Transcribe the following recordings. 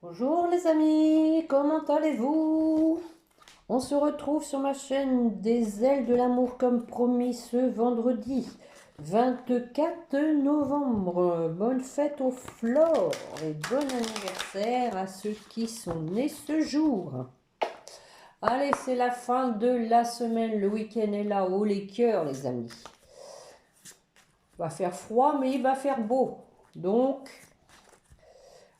Bonjour les amis, comment allez-vous? On se retrouve sur ma chaîne des ailes de l'amour comme promis ce vendredi 24 novembre. Bonne fête aux flores et bon anniversaire à ceux qui sont nés ce jour. Allez, c'est la fin de la semaine, le week-end est là, haut les cœurs les amis. Il va faire froid mais il va faire beau. Donc,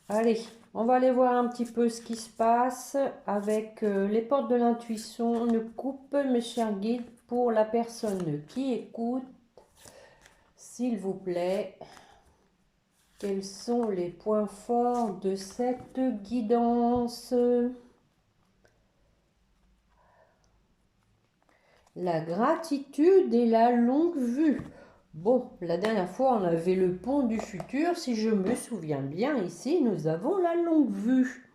allez, on va aller voir un petit peu ce qui se passe avec les portes de l'intuition. Ne coupe, mes chers guides, pour la personne qui écoute. S'il vous plaît, quels sont les points forts de cette guidance? La gratitude et la longue vue. Bon, la dernière fois, on avait le pont du futur. Si je me souviens bien, ici, nous avons la longue vue.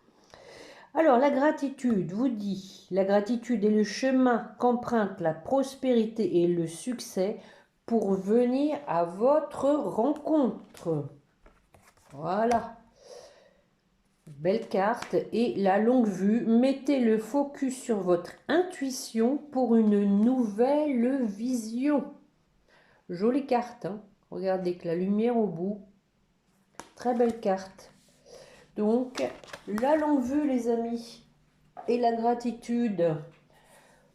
Alors, la gratitude vous dit, la gratitude est le chemin qu'emprunte la prospérité et le succès pour venir à votre rencontre. Voilà. Belle carte. Et la longue vue, mettez le focus sur votre intuition pour une nouvelle vision. Jolie carte, hein. Regardez que la lumière au bout. Très belle carte. Donc, la longue vue, les amis, et la gratitude.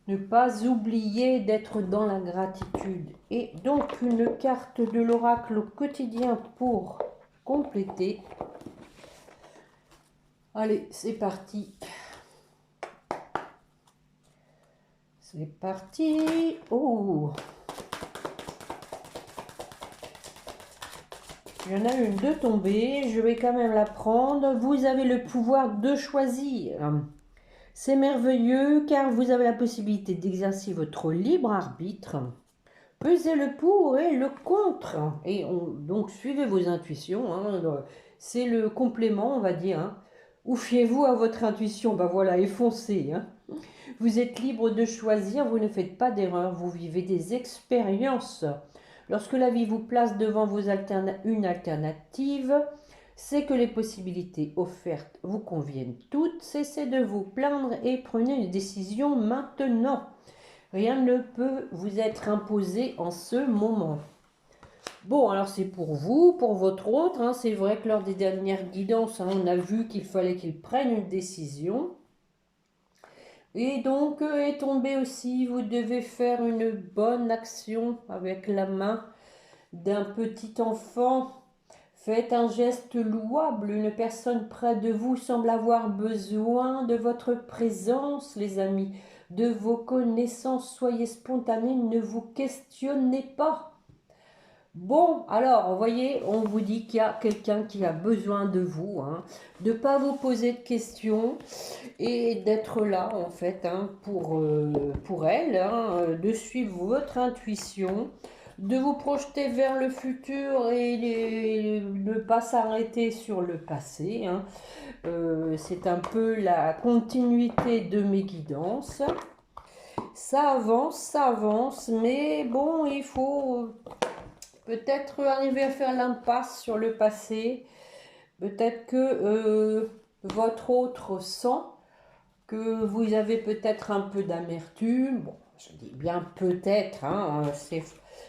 Ne pas oublier d'être dans la gratitude. Et donc, une carte de l'oracle au quotidien pour compléter. Allez, c'est parti. C'est parti. Oh! Il y en a une de tombée. Je vais quand même la prendre. Vous avez le pouvoir de choisir. C'est merveilleux car vous avez la possibilité d'exercer votre libre arbitre. Pesez le pour et le contre. Et donc suivez vos intuitions. Hein. C'est le complément, on va dire. Hein. Ou fiez-vous à votre intuition. Ben voilà, et foncez. Hein. Vous êtes libre de choisir, vous ne faites pas d'erreur, vous vivez des expériences. Lorsque la vie vous place devant une alternative, c'est que les possibilités offertes vous conviennent toutes. Cessez de vous plaindre et prenez une décision maintenant. Rien ne peut vous être imposé en ce moment. Bon, alors c'est pour vous, pour votre autre. Hein, c'est vrai que lors des dernières guidances, hein, on a vu qu'il fallait qu'il prenne une décision. Et donc est tombé aussi, vous devez faire une bonne action avec la main d'un petit enfant. Faites un geste louable. Une personne près de vous semble avoir besoin de votre présence, les amis, de vos connaissances. Soyez spontanés, ne vous questionnez pas. Bon, alors, vous voyez, on vous dit qu'il y a quelqu'un qui a besoin de vous, hein, de ne pas vous poser de questions et d'être là, en fait, hein, pour elle, hein, de suivre votre intuition, de vous projeter vers le futur et ne pas s'arrêter sur le passé. Hein. C'est un peu la continuité de mes guidances. Ça avance, mais bon, il faut peut-être arriver à faire l'impasse sur le passé. Peut-être que votre autre sent que vous avez peut-être un peu d'amertume. Bon, je dis bien peut-être, hein,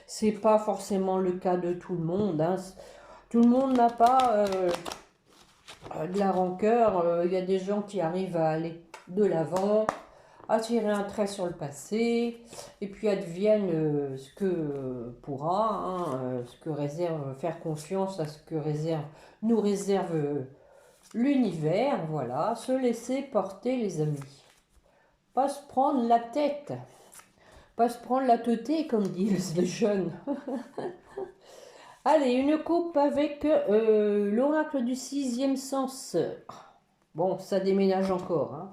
c'est pas forcément le cas de tout le monde. Hein. Tout le monde n'a pas de la rancœur. Il y a des gens qui arrivent à aller de l'avant, à tirer un trait sur le passé, et puis advienne ce que pourra, hein, ce que réserve, faire confiance à ce que nous réserve l'univers, voilà, se laisser porter les amis. Pas se prendre la tête, pas se prendre la teuté comme disent les jeunes. Allez, une coupe avec l'oracle du sixième sens. Bon, ça déménage encore, hein.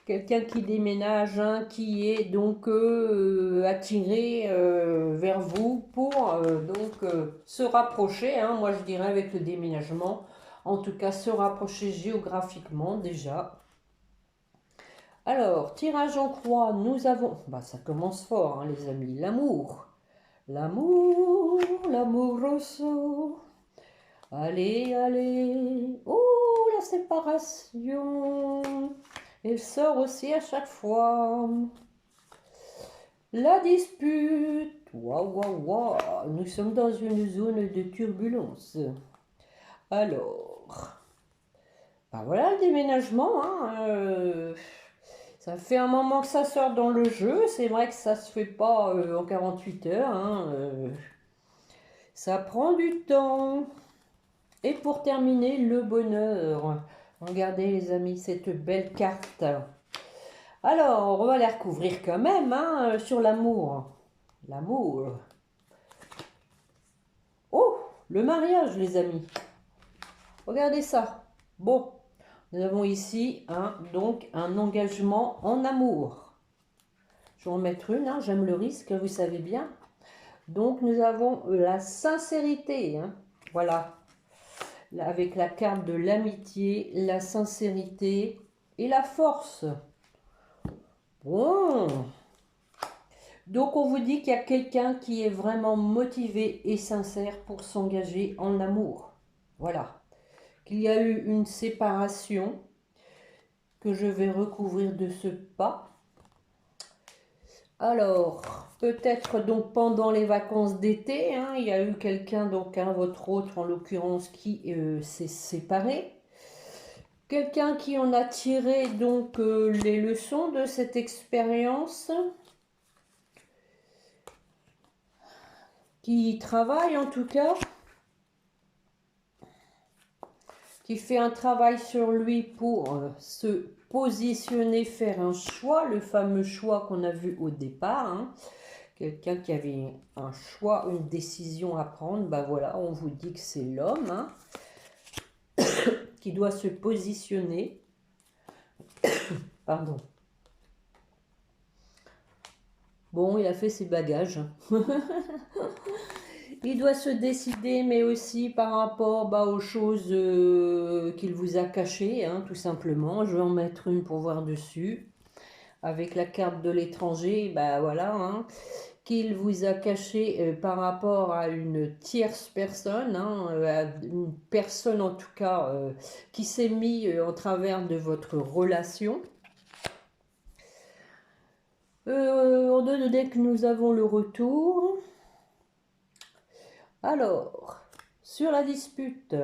Quelqu'un qui déménage, hein, qui est donc attiré vers vous pour se rapprocher, hein, moi je dirais avec le déménagement, en tout cas se rapprocher géographiquement déjà. Alors, tirage en croix, nous avons, bah, ça commence fort hein, les amis, l'amour, l'amour, l'amour rosso, allez, allez, oh séparation. Elle sort aussi à chaque fois. La dispute. Waouh, waouh, waouh. Nous sommes dans une zone de turbulence. Alors, ben voilà le déménagement. Ça fait un moment que ça sort dans le jeu. C'est vrai que ça se fait pas en 48 heures. Ça prend du temps. Et pour terminer, le bonheur. Regardez les amis, cette belle carte. Alors, on va la recouvrir quand même sur l'amour. L'amour. Oh, le mariage les amis. Regardez ça. Bon, nous avons ici donc un engagement en amour. Je vais en mettre une, j'aime le risque, vous savez bien. Donc nous avons la sincérité. Voilà. Avec la carte de l'amitié, la sincérité et la force. Bon. Donc on vous dit qu'il y a quelqu'un qui est vraiment motivé et sincère pour s'engager en amour. Voilà. Qu'il y a eu une séparation que je vais recouvrir de ce pas. Alors, peut-être donc pendant les vacances d'été, il y a eu quelqu'un, donc votre autre en l'occurrence, qui s'est séparé. Quelqu'un qui en a tiré donc les leçons de cette expérience, qui travaille en tout cas, qui fait un travail sur lui pour se positionner, faire un choix, le fameux choix qu'on a vu au départ. Quelqu'un qui avait un choix, une décision à prendre, ben voilà, on vous dit que c'est l'homme qui doit se positionner. Pardon. Bon, il a fait ses bagages. Il doit se décider, mais aussi par rapport aux choses qu'il vous a cachées, tout simplement. Je vais en mettre une pour voir dessus. Avec la carte de l'étranger, voilà, qu'il vous a caché par rapport à une tierce personne, à une personne en tout cas qui s'est mis en travers de votre relation. En deux de deck, nous avons le retour. Alors, sur la dispute,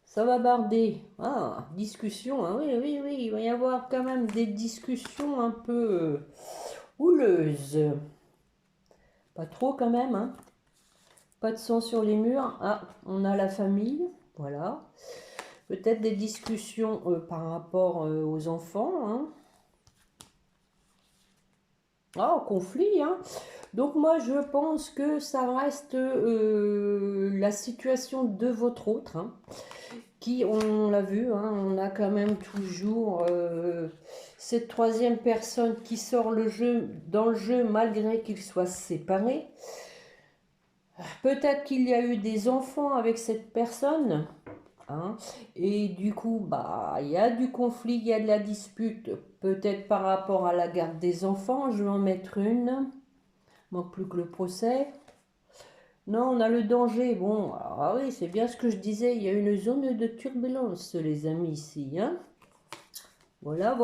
ça va barder. Ah, discussion, oui, il va y avoir quand même des discussions un peu houleuses. Pas trop quand même, Pas de sang sur les murs. Ah, on a la famille, voilà. Peut-être des discussions par rapport aux enfants, Ah, conflit, Donc moi, je pense que ça reste la situation de votre autre, qui, on l'a vu, on a quand même toujours cette troisième personne qui sort dans le jeu malgré qu'ils soient séparés. Peut-être qu'il y a eu des enfants avec cette personne, et du coup, il y a du conflit, il y a de la dispute, peut-être par rapport à la garde des enfants. Je vais en mettre une. Manque plus que le procès. Non, on a le danger. Bon, oui, c'est bien ce que je disais. Il y a une zone de turbulence, les amis, ici. Voilà,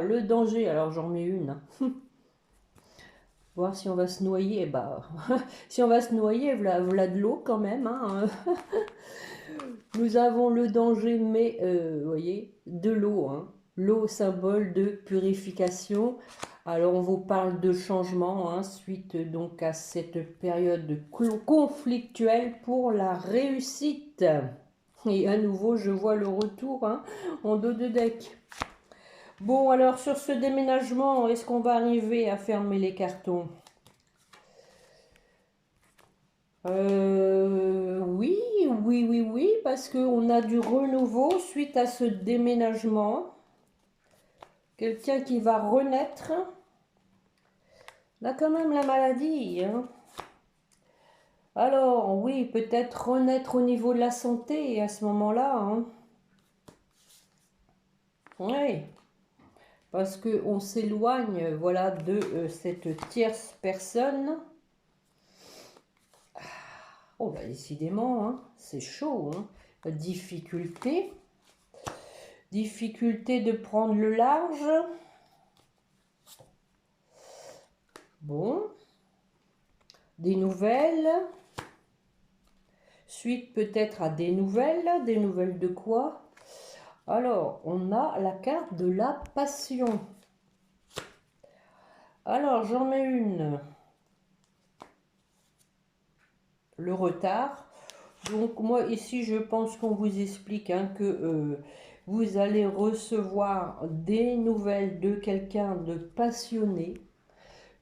le danger. Alors, j'en mets une. Voir si on va se noyer. Si on va se noyer, voilà de l'eau quand même. Nous avons le danger, mais, vous voyez, de l'eau. L'eau, symbole de purification. Alors, on vous parle de changement, suite donc à cette période conflictuelle pour la réussite. Et à nouveau, je vois le retour en dos de deck. Bon, alors, sur ce déménagement, est-ce qu'on va arriver à fermer les cartons? Oui, parce qu'on a du renouveau suite à ce déménagement. Quelqu'un qui va renaître. Là, quand même, la maladie. Alors, oui, peut-être renaître au niveau de la santé à ce moment-là. Oui, parce qu'on s'éloigne, voilà, de cette tierce personne. Oh, décidément, c'est chaud. Difficulté. Difficulté de prendre le large. Bon. Des nouvelles. Suite peut-être à des nouvelles. Des nouvelles de quoi? Alors, on a la carte de la passion. Alors, j'en mets une. Le retard. Donc, moi, ici, je pense qu'on vous explique hein, que vous allez recevoir des nouvelles de quelqu'un de passionné.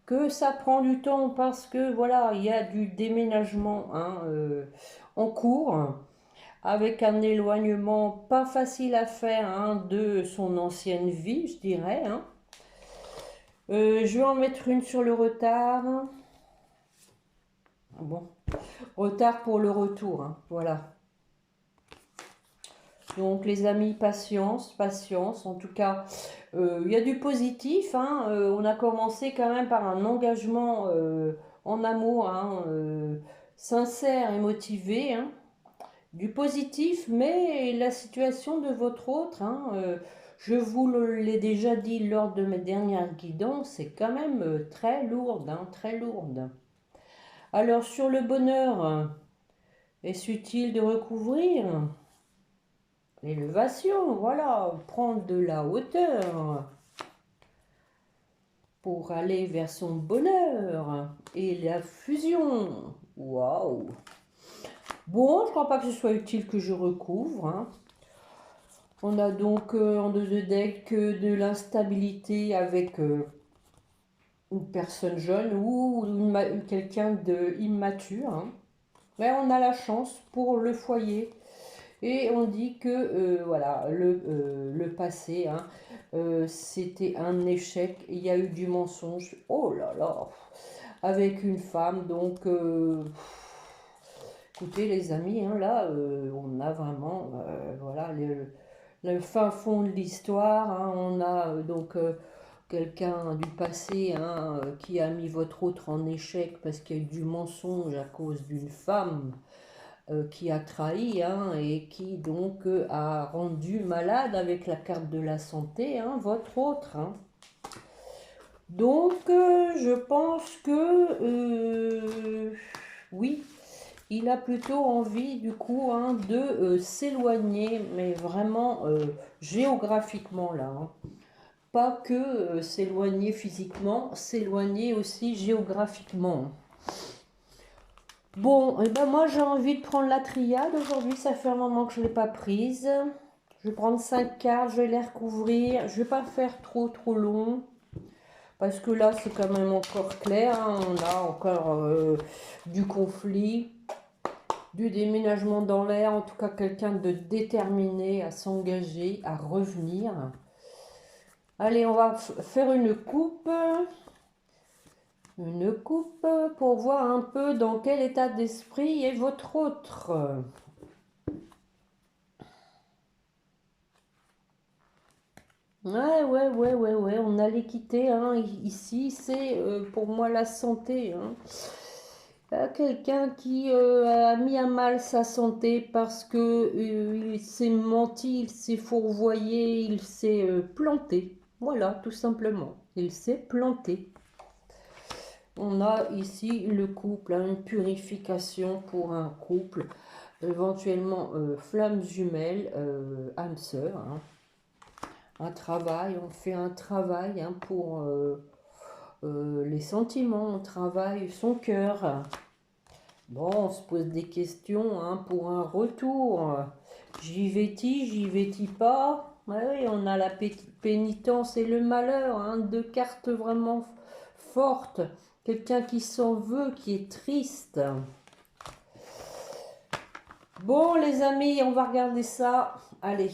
Que ça prend du temps parce que, voilà, il y a du déménagement hein, en cours. Avec un éloignement pas facile à faire hein, de son ancienne vie, je dirais. Hein. Je vais en mettre une sur le retard. Bon, retard pour le retour, hein, voilà. Donc les amis, patience, patience. En tout cas, il y a du positif. Hein, on a commencé quand même par un engagement en amour, hein, sincère et motivé. Hein. Du positif, mais la situation de votre autre, hein, je vous l'ai déjà dit lors de mes dernières guidances, c'est quand même très lourde, hein, très lourde. Alors sur le bonheur, est-ce utile de recouvrir? L'élévation, voilà, prendre de la hauteur pour aller vers son bonheur et la fusion. Waouh! Bon, je ne crois pas que ce soit utile que je recouvre. Hein. On a donc en deux de deck de l'instabilité avec une personne jeune ou quelqu'un d'immature. Hein. Mais on a la chance pour le foyer. Et on dit que voilà, le passé, hein, c'était un échec. Il y a eu du mensonge. Oh là là! Avec une femme. Donc, écoutez les amis, hein, là, on a vraiment voilà, le fin fond de l'histoire. Hein, on a donc quelqu'un du passé hein, qui a mis votre autre en échec parce qu'il y a eu du mensonge à cause d'une femme qui a trahi hein, et qui donc a rendu malade avec la carte de la santé hein, votre autre. Hein. Donc je pense que oui, il a plutôt envie du coup hein, de s'éloigner, mais vraiment géographiquement là. Hein. Pas que s'éloigner physiquement, s'éloigner aussi géographiquement. Bon, et ben moi j'ai envie de prendre la triade. Aujourd'hui, ça fait un moment que je ne l'ai pas prise. Je vais prendre 5 cartes, je vais les recouvrir. Je ne vais pas faire trop long. Parce que là, c'est quand même encore clair. Hein. On a encore du conflit, du déménagement dans l'air. En tout cas, quelqu'un de déterminé à s'engager, à revenir. Allez, on va faire une coupe. Une coupe pour voir un peu dans quel état d'esprit est votre autre. Ouais, on a l'équité, hein. Ici, c'est pour moi la santé. Hein. Quelqu'un qui a mis à mal sa santé parce que il s'est menti, il s'est fourvoyé, il s'est planté. Voilà, tout simplement. Il s'est planté. On a ici le couple, hein, une purification pour un couple, éventuellement flammes jumelles, âme sœur. Hein. Un travail, on fait un travail hein, pour les sentiments, on travaille son cœur. Bon, on se pose des questions hein, pour un retour. J'y vais-tu pas? Oui, on a la pénitence et le malheur, hein, deux cartes vraiment fortes. Quelqu'un qui s'en veut, qui est triste. Bon, les amis, on va regarder ça. Allez.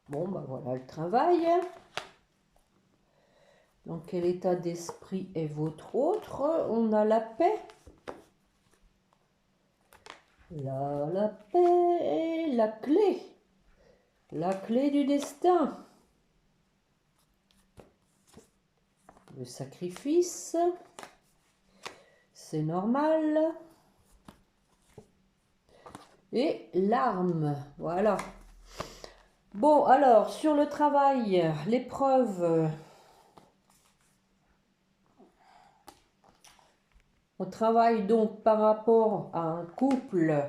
Bon, ben voilà le travail. Dans quel état d'esprit est votre autre? On a la paix. La paix et la clé. La clé du destin. Le sacrifice. C'est normal. et l'arme. Voilà. Bon, alors, sur le travail, l'épreuve, on travaille donc par rapport à un couple,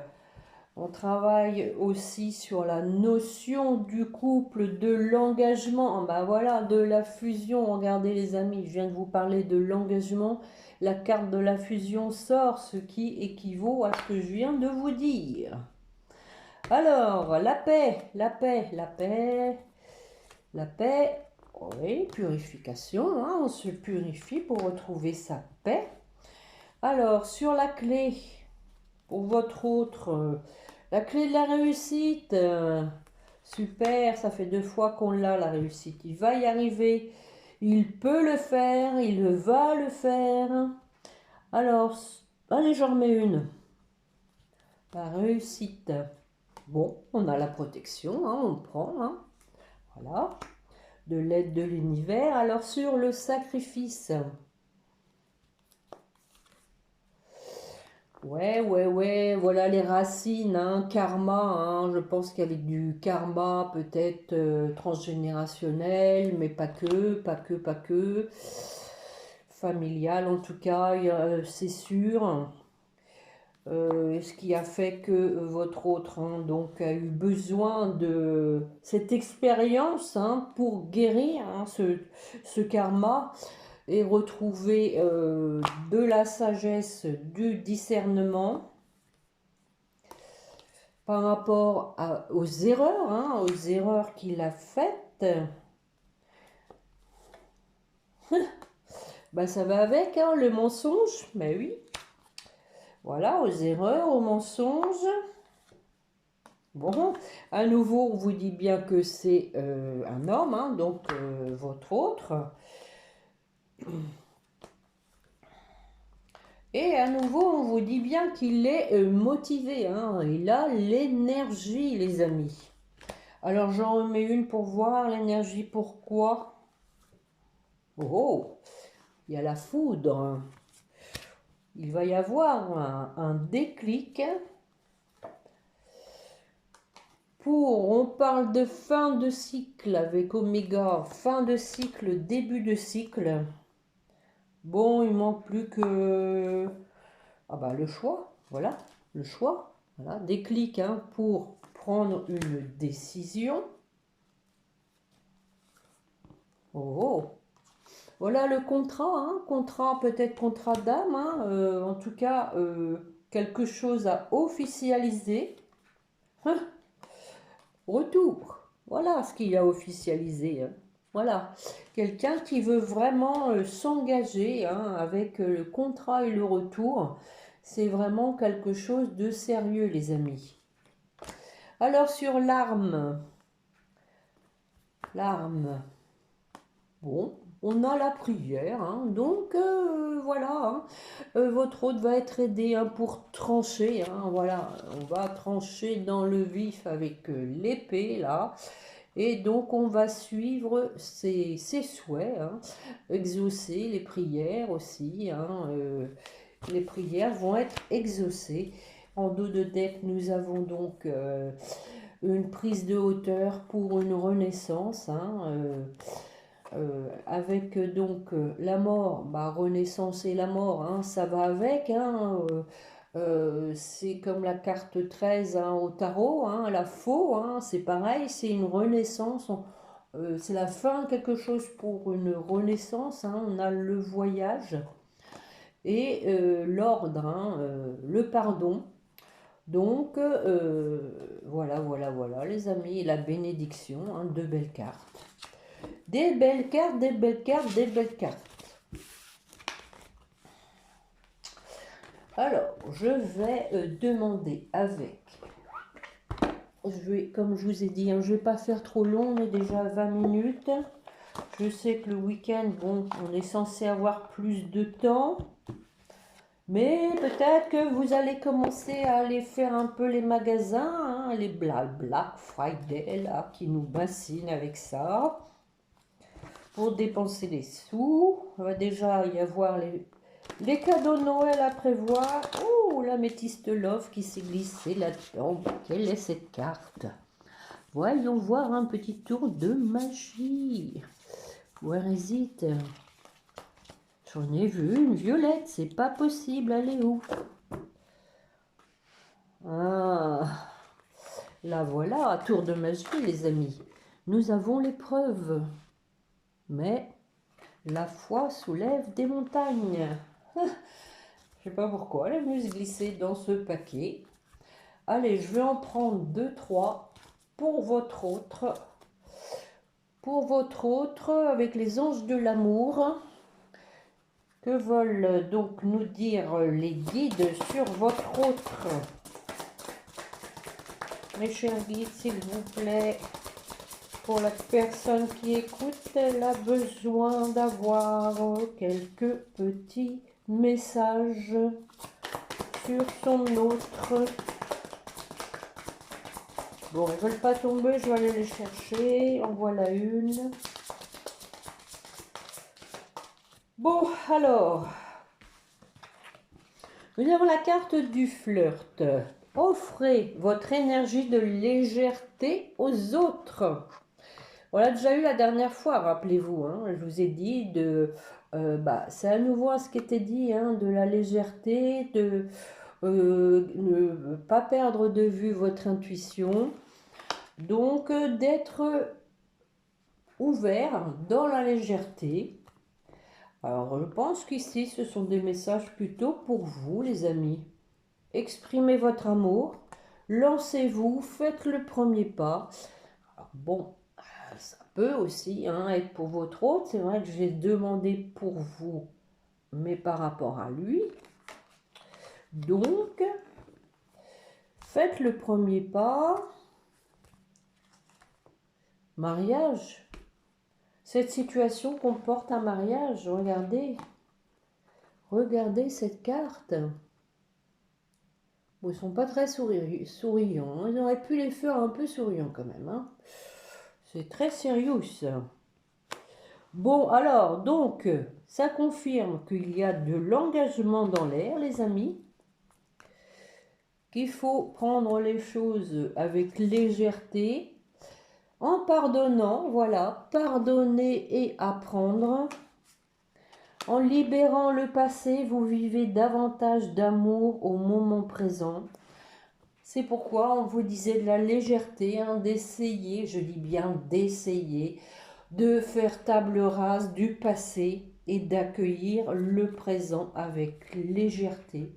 on travaille aussi sur la notion du couple, de l'engagement, ben voilà, de la fusion. Regardez les amis, je viens de vous parler de l'engagement. La carte de la fusion sort, ce qui équivaut à ce que je viens de vous dire. Alors, la paix, la paix, la paix, la paix, oui, purification, hein, on se purifie pour retrouver sa paix. Alors, sur la clé, pour votre autre, la clé de la réussite, super, ça fait 2 fois qu'on l'a, la réussite. Il va y arriver, il peut le faire, il va le faire. Alors, allez, j'en remets une. La réussite. Bon, on a la protection, hein, on prend, hein. Voilà, de l'aide de l'univers. Alors, sur le sacrifice. Ouais, voilà les racines, hein, karma, hein, je pense qu'il y avait du karma peut-être transgénérationnel, mais pas que, familial en tout cas, c'est sûr. Ce qui a fait que votre autre hein, donc a eu besoin de cette expérience hein, pour guérir hein, ce karma et retrouver de la sagesse, du discernement par rapport aux erreurs qu'il a faites. Bah, ça va avec hein, le mensonge, ben oui. Voilà, aux erreurs, aux mensonges. Bon, à nouveau, on vous dit bien que c'est un homme, hein, donc votre autre. Et à nouveau, on vous dit bien qu'il est motivé, hein, il a l'énergie, les amis. Alors, j'en remets une pour voir l'énergie, pourquoi. Oh, il y a la foudre. Il va y avoir un déclic. On parle de fin de cycle avec Oméga, fin de cycle, début de cycle. Bon, il manque plus que le choix, voilà, le choix, voilà, déclic hein, pour prendre une décision. Oh, voilà le contrat, hein, contrat peut-être contrat d'âme, hein, en tout cas quelque chose à officialiser. Hein, retour, voilà ce qu'il a officialisé. Hein. Voilà, quelqu'un qui veut vraiment s'engager hein, avec le contrat et le retour. C'est vraiment quelque chose de sérieux, les amis. Alors, sur l'arme. L'arme. Bon, on a la prière. Hein, donc, voilà. Hein, votre hôte va être aidé hein, pour trancher. Hein, voilà, on va trancher dans le vif avec l'épée, là. Et donc, on va suivre ses souhaits, hein, exaucer les prières aussi. Hein, les prières vont être exaucées. En dos de deck, nous avons donc une prise de hauteur pour une renaissance. Hein, avec donc la mort, renaissance et la mort, hein, ça va avec. Hein, c'est comme la carte 13 hein, au tarot, hein, la faux, hein, c'est pareil, c'est une renaissance, c'est la fin quelque chose pour une renaissance, hein, on a le voyage et l'ordre, hein, le pardon. Donc voilà les amis, la bénédiction, hein, de belles cartes. Des belles cartes, des belles cartes, des belles cartes. Alors, je vais demander avec... comme je vous ai dit, hein, je ne vais pas faire trop long, on est déjà à 20 minutes. Je sais que le week-end, bon, on est censé avoir plus de temps. Mais peut-être que vous allez commencer à aller faire un peu les magasins, hein, les Black Friday, là, qui nous bassinent avec ça. Pour dépenser les sous. Il va déjà y avoir les cadeaux de Noël à prévoir. Oh l'améthyste love qui s'est glissé là-dedans. Quelle est cette carte? Voyons voir un petit tour de magie. Where is it? J'en ai vu une violette, c'est pas possible, elle est où? Ah, là voilà, tour de magie les amis. Nous avons l'épreuve. Mais la foi soulève des montagnes. Je sais pas pourquoi, elle est venue se glisser dans ce paquet. Allez, je vais en prendre 2, 3 pour votre autre. Pour votre autre, avec les anges de l'amour. Que veulent donc nous dire les guides sur votre autre? Mes chers guides, s'il vous plaît. Pour la personne qui écoute, elle a besoin d'avoir quelques petits messages sur son autre. Bon, ils ne veulent pas tomber, je vais aller les chercher. En voilà une. Bon, alors, nous avons la carte du flirt. Offrez votre énergie de légèreté aux autres. On l'a déjà eu la dernière fois, rappelez-vous, hein, je vous ai dit c'est à nouveau ce qui était dit, hein, de la légèreté, de ne pas perdre de vue votre intuition, donc d'être ouvert dans la légèreté. Alors je pense qu'ici ce sont des messages plutôt pour vous les amis. Exprimez votre amour, lancez-vous, faites le premier pas. Alors, bon, ça peut aussi être pour votre autre. C'est vrai que j'ai demandé pour vous, mais par rapport à lui. Donc, faites le premier pas. Mariage. Cette situation comporte un mariage. Regardez. Regardez cette carte. Bon, ils ne sont pas très souriants. Ils auraient pu les faire un peu souriants quand même. Hein. C'est très sérieux ça. Bon, alors, donc, ça confirme qu'il y a de l'engagement dans l'air, les amis. Qu'il faut prendre les choses avec légèreté, en pardonnant, voilà, pardonner et apprendre. En libérant le passé, vous vivez davantage d'amour au moment présent. C'est pourquoi on vous disait de la légèreté, d'essayer, je dis bien d'essayer, de faire table rase du passé et d'accueillir le présent avec légèreté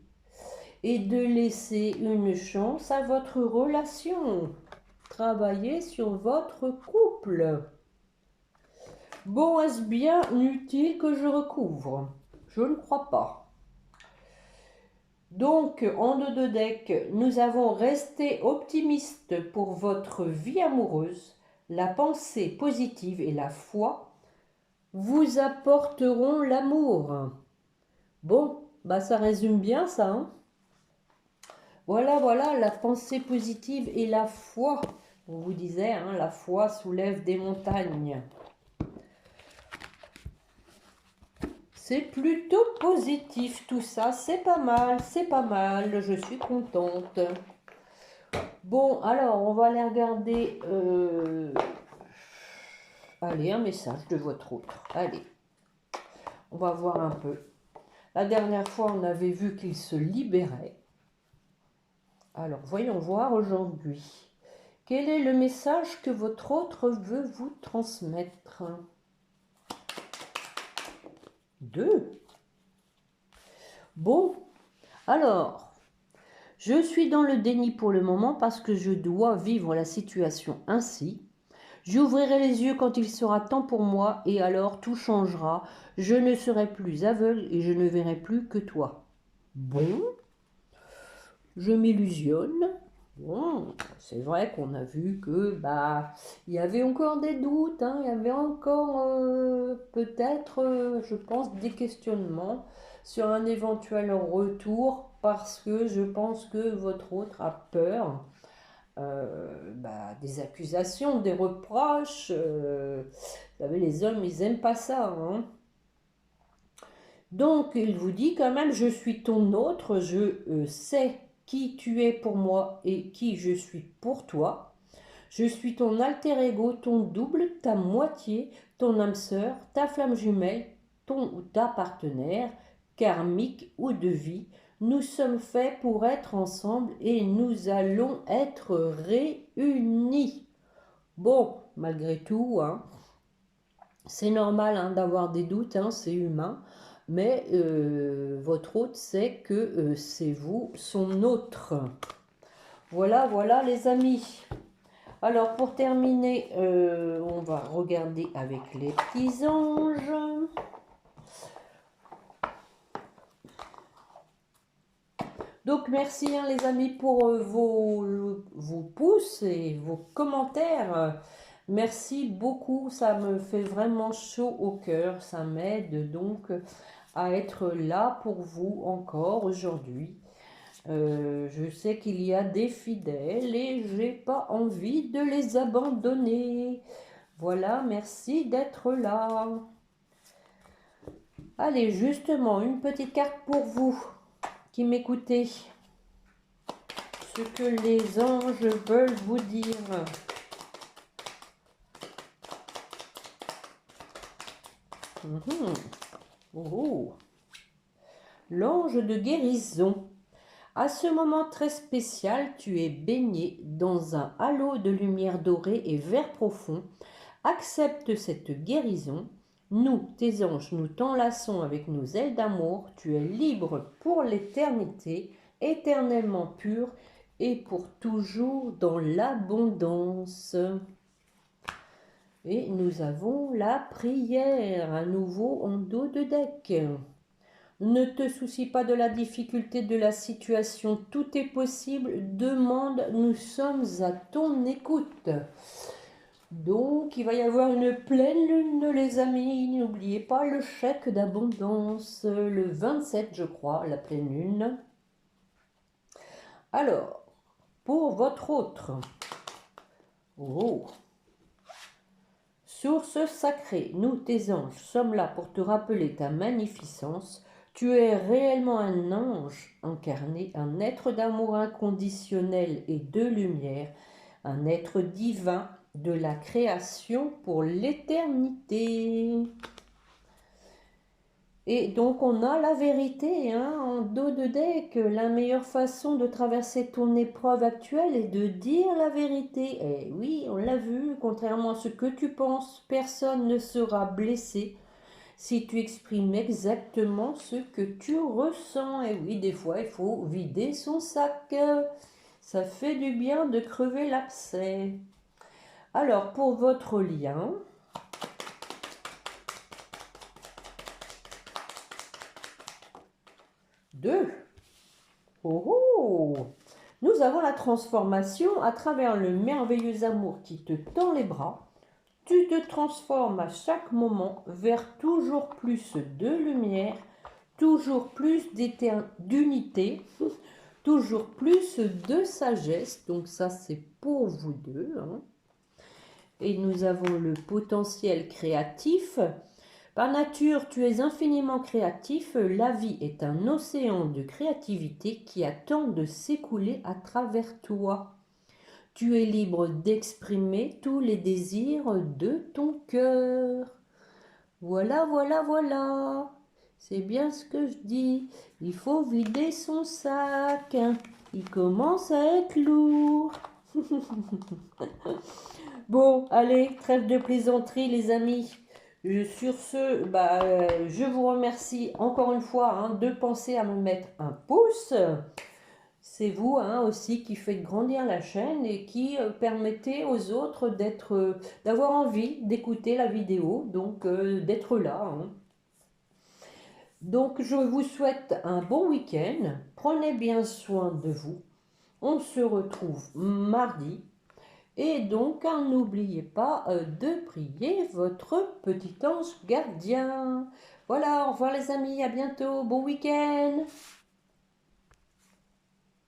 et de laisser une chance à votre relation. Travaillez sur votre couple. Bon, est-ce bien utile que je recouvre? Je ne crois pas. Donc, en deux decks, nous avons resté optimiste pour votre vie amoureuse. La pensée positive et la foi vous apporteront l'amour. Bon, ça résume bien ça. Hein. Voilà, la pensée positive et la foi. On vous disait, la foi soulève des montagnes. C'est plutôt positif tout ça, c'est pas mal, je suis contente. Bon, alors, on va aller regarder... Allez, un message de votre autre. Allez, on va voir un peu. La dernière fois, on avait vu qu'il se libérait. Alors, voyons voir aujourd'hui. Quel est le message que votre autre veut vous transmettre? 2. Bon, alors, je suis dans le déni pour le moment parce que je dois vivre la situation ainsi. J'ouvrirai les yeux quand il sera temps pour moi et alors tout changera. Je ne serai plus aveugle et je ne verrai plus que toi. Bon, je m'illusionne. Bon, c'est vrai qu'on a vu que il y avait encore des doutes, il y avait encore peut-être, je pense, des questionnements sur un éventuel retour parce que je pense que votre autre a peur des accusations, des reproches. Vous savez, les hommes, ils n'aiment pas ça. Donc, il vous dit quand même, je suis ton autre, je sais qui tu es pour moi et qui je suis pour toi. Je suis ton alter ego, ton double, ta moitié, ton âme sœur, ta flamme jumelle, ton ou ta partenaire, karmique ou de vie. Nous sommes faits pour être ensemble et nous allons être réunis. Bon, malgré tout, hein, c'est normal hein, d'avoir des doutes, hein, c'est humain, mais votre hôte sait que c'est vous, son autre. Voilà, voilà les amis. Alors pour terminer, on va regarder avec les petits anges. Donc merci hein, les amis pour vos pouces et vos commentaires. Merci beaucoup, ça me fait vraiment chaud au cœur. Ça m'aide donc à être là pour vous encore aujourd'hui. Je sais qu'il y a des fidèles et j'ai pas envie de les abandonner. Voilà, merci d'être là. Allez, justement, une petite carte pour vous qui m'écoutez. Ce que les anges veulent vous dire. Oh. L'ange de guérison. À ce moment très spécial, tu es baigné dans un halo de lumière dorée et vert profond. Accepte cette guérison. Nous, tes anges, nous t'enlaçons avec nos ailes d'amour. Tu es libre pour l'éternité, éternellement pur et pour toujours dans l'abondance. Et nous avons la prière à nouveau en dos de deck. Ne te soucie pas de la difficulté de la situation, tout est possible, demande, nous sommes à ton écoute. Donc, il va y avoir une pleine lune, les amis, n'oubliez pas le chèque d'abondance, le 27, je crois, la pleine lune. Alors, pour votre autre, source sacrée, nous, tes anges, sommes là pour te rappeler ta magnificence. Tu es réellement un ange incarné, un être d'amour inconditionnel et de lumière, un être divin de la création pour l'éternité. Et donc on a la vérité hein, en dos de deck. La meilleure façon de traverser ton épreuve actuelle est de dire la vérité. Et oui, on l'a vu, contrairement à ce que tu penses, personne ne sera blessé si tu exprimes exactement ce que tu ressens. Et oui, des fois, il faut vider son sac. Ça fait du bien de crever l'abcès. Alors, pour votre lien, nous avons la transformation à travers le merveilleux amour qui te tend les bras. Tu te transformes à chaque moment vers toujours plus de lumière, toujours plus d'unité, toujours plus de sagesse. Donc ça, c'est pour vous deux. Hein. Et nous avons le potentiel créatif. Par nature, tu es infiniment créatif. La vie est un océan de créativité qui attend de s'écouler à travers toi. Tu es libre d'exprimer tous les désirs de ton cœur. Voilà, voilà, voilà. C'est bien ce que je dis. Il faut vider son sac. Il commence à être lourd. Bon, allez, trêve de plaisanterie, les amis. Sur ce, je vous remercie encore une fois hein, de penser à me mettre un pouce. C'est vous hein, aussi qui faites grandir la chaîne et qui permettez aux autres d'avoir envie d'écouter la vidéo, donc d'être là. Hein. Donc je vous souhaite un bon week-end. Prenez bien soin de vous. On se retrouve mardi. Et donc, n'oubliez pas de prier votre petit ange gardien. Voilà, au revoir les amis, à bientôt, bon week-end.